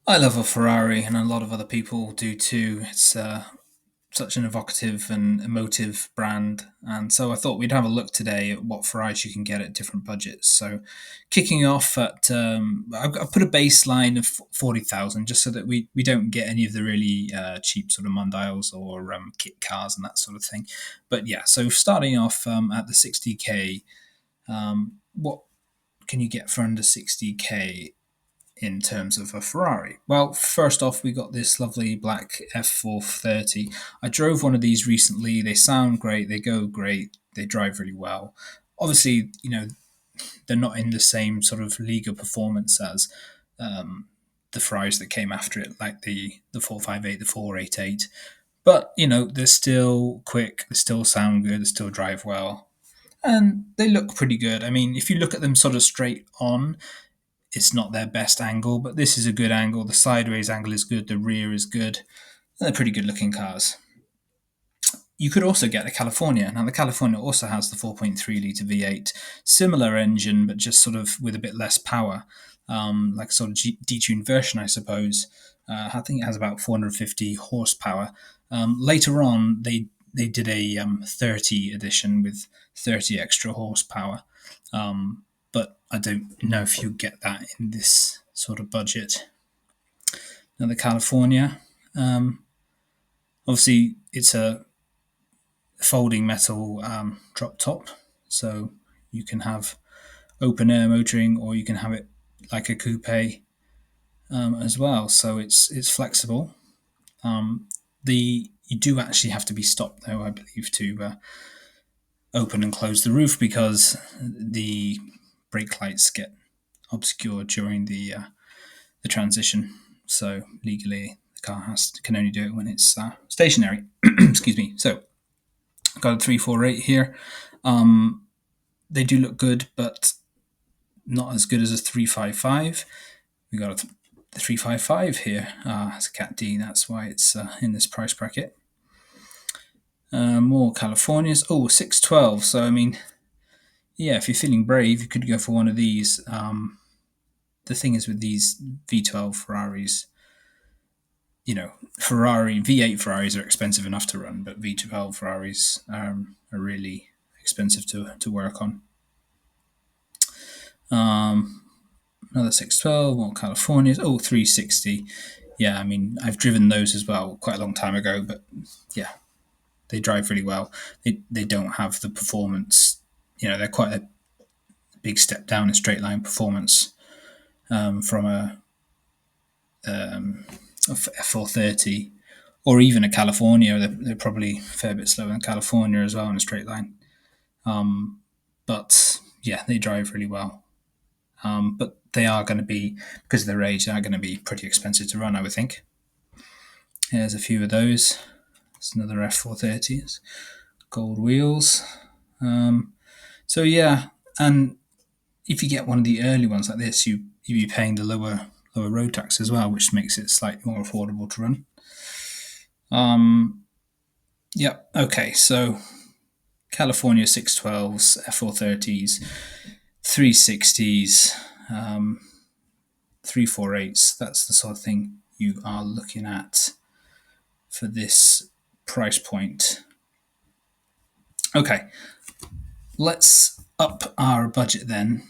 I love a Ferrari, and a lot of other people do too. It's such an evocative and emotive brand, and so I thought we'd have a look today at what Ferraris you can get at different budgets. So, kicking off at, I've put a baseline of 40,000, just so that we don't get any of the really cheap sort of Mondials or kit cars and that sort of thing. But yeah, so starting off at the 60k, what can you get for under 60k in terms of a Ferrari? Well, first off, we got this lovely black F430. I drove one of these recently. They sound great, they go great, they drive really well. Obviously, they're not in the same sort of league of performance as the Ferraris that came after it, like the 458, the 488. But they're still quick, they still sound good, they still drive well, and they look pretty good. I mean, if you look at them sort of straight on, it's not their best angle, but this is a good angle. The sideways angle is good. The rear is good. They're pretty good looking cars. You could also get the California. Now, the California also has the 4.3 litre V8, similar engine, but just sort of with a bit less power, like a sort of detuned version, I suppose. I think it has about 450 horsepower. Later on, they did a 30 edition with 30 extra horsepower. But I don't know if you get that in this sort of budget. Now, the California, obviously, it's a folding metal drop top, so you can have open air motoring, or you can have it like a coupe as well. So it's flexible. The You do actually have to be stopped though, I believe, to open and close the roof, because the brake lights get obscured during the transition. So legally, the car can only do it when it's stationary. Excuse me. So I've got a 348 here. They do look good, but not as good as a 355. We got a 355 here. It's a Cat D. That's why it's in this price bracket. More Californias. Oh, 612. So I mean, yeah, if you're feeling brave, you could go for one of these. The thing is with these V12 Ferraris, Ferrari V8 Ferraris are expensive enough to run, but V12 Ferraris are really expensive to work on. Another 612, more Californias. Oh, 360. Yeah, I mean, I've driven those as well quite a long time ago, but yeah, they drive really well. They don't have the performance. They're quite a big step down in straight line performance from a F430 or even a California. They're probably a fair bit slower than California as well in a straight line. But yeah, they drive really well. But they are going to be, because of their age, they are going to be pretty expensive to run, I would think. Here's a few of those. It's another F430s, gold wheels. So yeah, and if you get one of the early ones like this, you'd be paying the lower road tax as well, which makes it slightly more affordable to run. Yeah. Okay. So California 612s, F430s, 360s, 348s. That's the sort of thing you are looking at for this price point. Okay. Let's up our budget then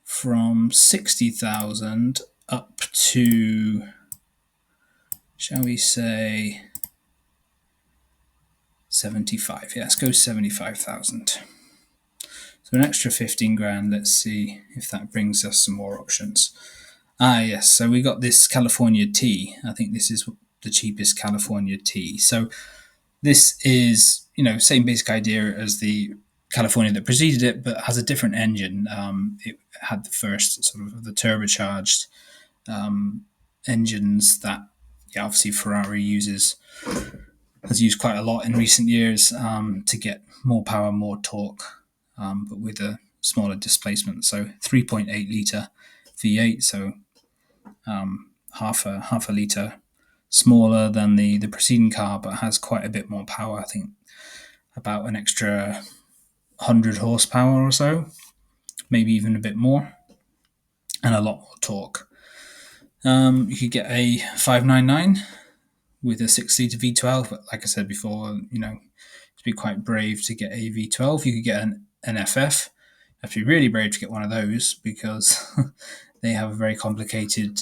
from 60,000 up to, shall we say, 75. Yeah, let's go 75,000. So an extra 15 grand. Let's see if that brings us some more options. Yes. So we got this California T. I think this is the cheapest California T. So this is, same basic idea as the California that preceded it, but has a different engine. It had the first sort of the turbocharged engines that, yeah, obviously Ferrari has used quite a lot in recent years to get more power, more torque, but with a smaller displacement. So 3.8 litre V8, so half a litre smaller than the preceding car, but has quite a bit more power. I think about an extra 100 horsepower or so, maybe even a bit more, and a lot more torque. You could get a 599 with a 6 litre V12, but like I said before, to be quite brave to get a V12. You could get an FF. You have to be really brave to get one of those because they have a very complicated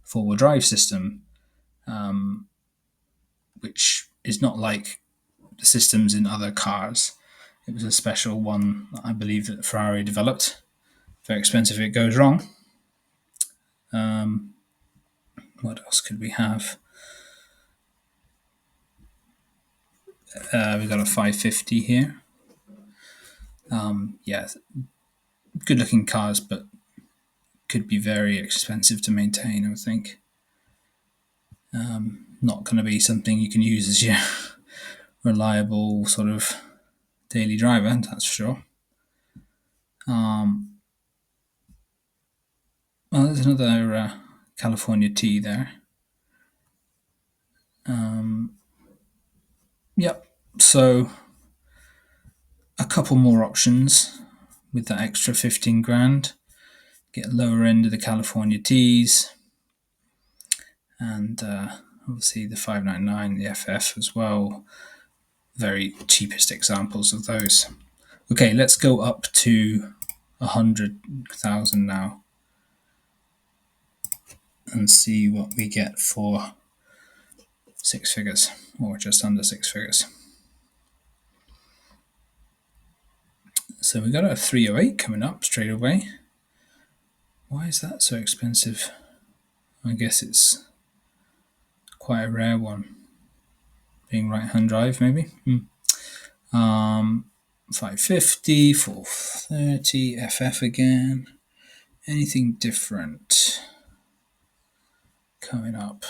four-wheel drive system, which is not like the systems in other cars. It was a special one, I believe, that Ferrari developed. Very expensive if it goes wrong. What else could we have? We've got a 550 here. Yeah, good looking cars, but could be very expensive to maintain, I would think. Not going to be something you can use as your reliable sort of daily driver, that's for sure. Well, there's another California T there. Yep. So a couple more options with that extra 15 grand. Get lower end of the California T's, and obviously the 599, the FF as well. Very cheapest examples of those. Okay, let's go up to 100,000 now and see what we get for 6 figures, or just under 6 figures. So we got a 308 coming up straight away. Why is that so expensive? I guess it's quite a rare one. Being right-hand drive, maybe. 550, 430, FF again. Anything different coming up?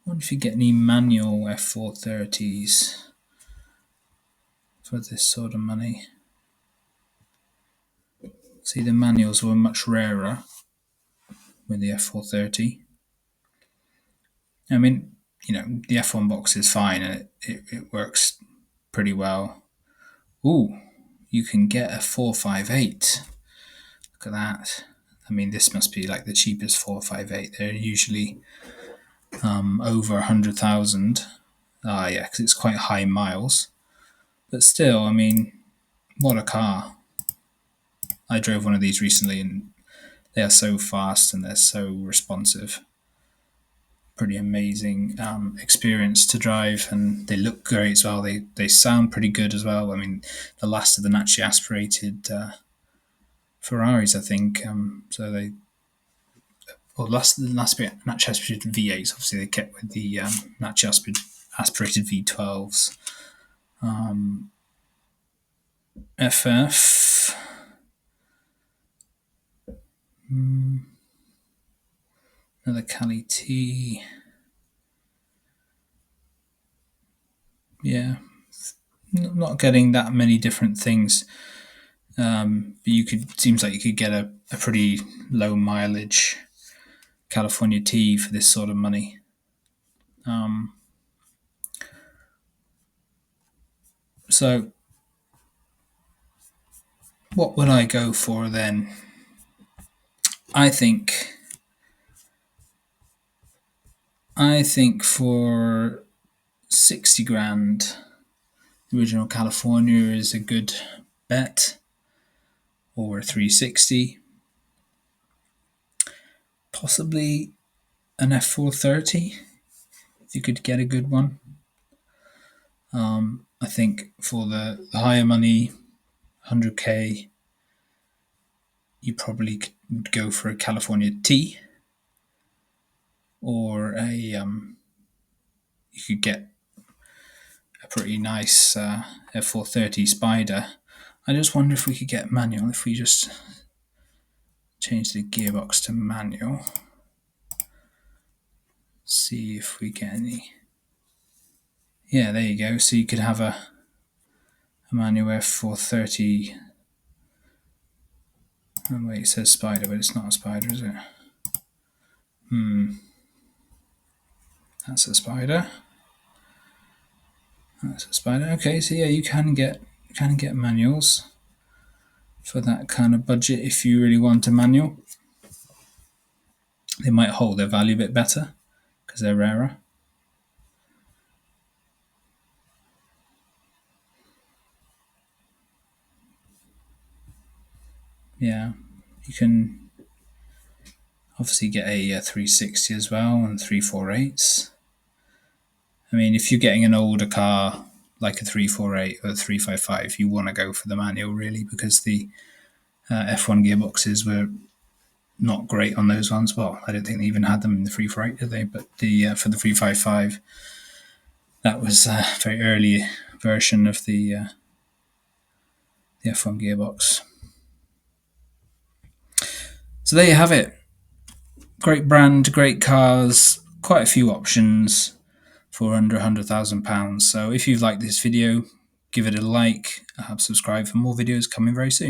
I wonder if you get any manual F430s for this sort of money. See, the manuals were much rarer with the F430. I mean, the F1 box is fine and it works pretty well. Ooh, you can get a 458. Look at that. I mean, this must be like the cheapest 458. They're usually over 100,000. Yeah, because it's quite high miles. But still, I mean, what a car. I drove one of these recently and they are so fast and they're so responsive. Pretty amazing experience to drive, and they look great as well. They sound pretty good as well. I mean, the last of the naturally aspirated Ferraris, I think. The last naturally aspirated V8s. Obviously, they kept with the naturally aspirated V12s. FF. Another Cali T. Yeah, not getting that many different things. But seems like you could get a pretty low mileage California T for this sort of money. So what would I go for then? I think for 60 grand, the original California is a good bet, or 360. Possibly an F430 if you could get a good one. I think for the higher money, 100k, you probably would go for a California T, or you could get a pretty nice F430 Spider. I just wonder if we could get manual, if we just change the gearbox to manual. See if we get any. Yeah, there you go. So you could have a manual F430. Oh wait, it says Spider, but it's not a Spider, is it? That's a Spider. That's a Spider. Okay, so yeah, you can get You can get manuals for that kind of budget if you really want a manual. They might hold their value a bit better because they're rarer. Yeah, you can obviously get a 360 as well and 348s. I mean, if you're getting an older car like a 348 or a 355, you want to go for the manual really, because the F1 gearboxes were not great on those ones. Well, I don't think they even had them in the 348, did they? But for the 355, that was a very early version of the F1 gearbox. So there you have it. Great brand, great cars, quite a few options for under £100,000. So if you've liked this video, give it a like, subscribe for more videos coming very soon.